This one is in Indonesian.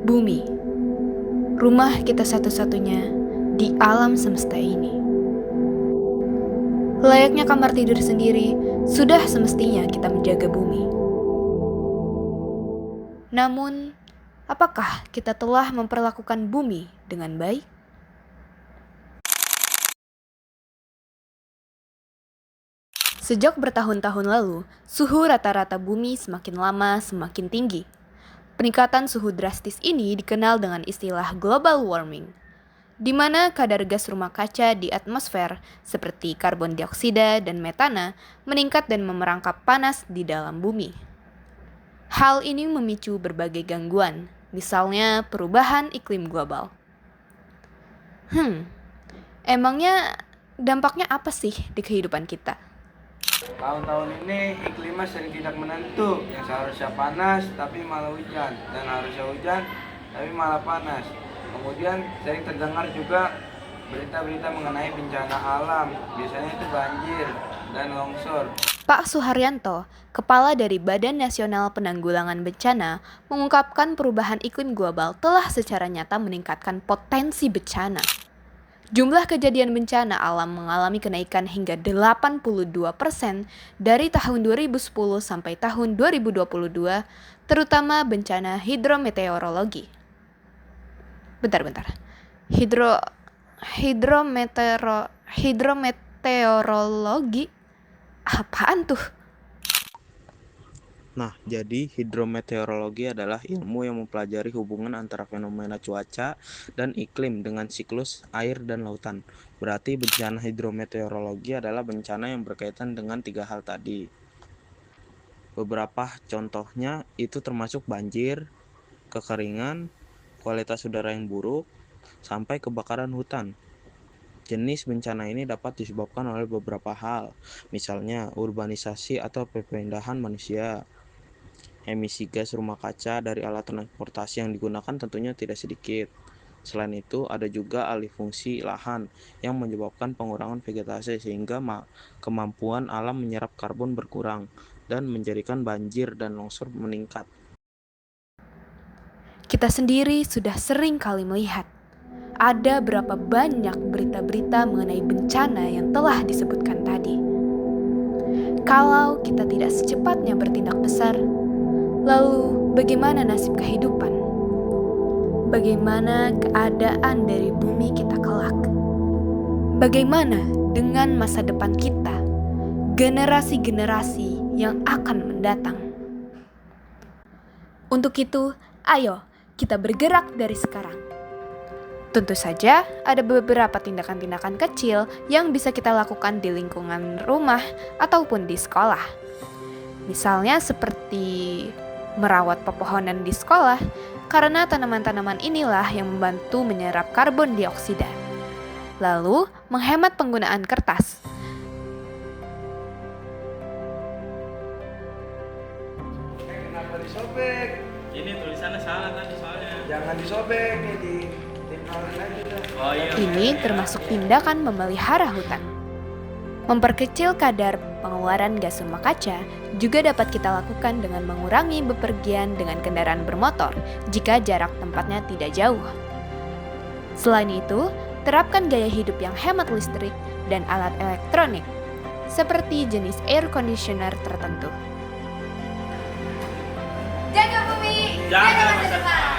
Bumi, rumah kita satu-satunya di alam semesta ini. Layaknya kamar tidur sendiri, sudah semestinya kita menjaga bumi. Namun, apakah kita telah memperlakukan bumi dengan baik? Sejak bertahun-tahun lalu, suhu rata-rata bumi semakin lama semakin tinggi. Peningkatan suhu drastis ini dikenal dengan istilah global warming, di mana kadar gas rumah kaca di atmosfer seperti karbon dioksida dan metana meningkat dan memerangkap panas di dalam bumi. Hal ini memicu berbagai gangguan, misalnya perubahan iklim global. Emangnya dampaknya apa sih di kehidupan kita? Tahun-tahun ini iklimnya sering tidak menentu, yang seharusnya panas tapi malah hujan, dan harusnya hujan tapi malah panas. Kemudian sering terdengar juga berita-berita mengenai bencana alam, biasanya itu banjir dan longsor. Pak Suharyanto, kepala dari Badan Nasional Penanggulangan Bencana, mengungkapkan perubahan iklim global telah secara nyata meningkatkan potensi bencana. Jumlah kejadian bencana alam mengalami kenaikan hingga 82% dari tahun 2010 sampai tahun 2022, terutama bencana hidrometeorologi. Hidrometeorologi? Apaan tuh? Nah, jadi hidrometeorologi adalah ilmu yang mempelajari hubungan antara fenomena cuaca dan iklim dengan siklus air dan lautan. Berarti bencana hidrometeorologi adalah bencana yang berkaitan dengan tiga hal tadi. Beberapa contohnya itu termasuk banjir, kekeringan, kualitas udara yang buruk, sampai kebakaran hutan. Jenis bencana ini dapat disebabkan oleh beberapa hal, misalnya urbanisasi atau perpindahan manusia. Emisi gas rumah kaca dari alat transportasi yang digunakan tentunya tidak sedikit. Selain itu, ada juga alih fungsi lahan yang menyebabkan pengurangan vegetasi sehingga kemampuan alam menyerap karbon berkurang dan menjadikan banjir dan longsor meningkat. Kita sendiri sudah sering kali melihat ada berapa banyak berita-berita mengenai bencana yang telah disebutkan tadi. Kalau kita tidak secepatnya bertindak besar, lalu bagaimana nasib kehidupan? Bagaimana keadaan dari bumi kita kelak? Bagaimana dengan masa depan kita, generasi-generasi yang akan mendatang? Untuk itu, ayo kita bergerak dari sekarang. Tentu saja ada beberapa tindakan-tindakan kecil yang bisa kita lakukan di lingkungan rumah ataupun di sekolah. Misalnya seperti merawat pepohonan di sekolah, karena tanaman-tanaman inilah yang membantu menyerap karbon dioksida. Lalu, menghemat penggunaan kertas. Kenapa disobek? Ini tulisannya salah tadi soalnya. Jangan disobek, nih ditimpalin aja dah. Oh iya. Ini termasuk tindakan memelihara hutan. Memperkecil kadar pengeluaran gas rumah kaca juga dapat kita lakukan dengan mengurangi bepergian dengan kendaraan bermotor jika jarak tempatnya tidak jauh. Selain itu, terapkan gaya hidup yang hemat listrik dan alat elektronik, seperti jenis air conditioner tertentu. Jaga bumi, Jaga jaga masa masa depan.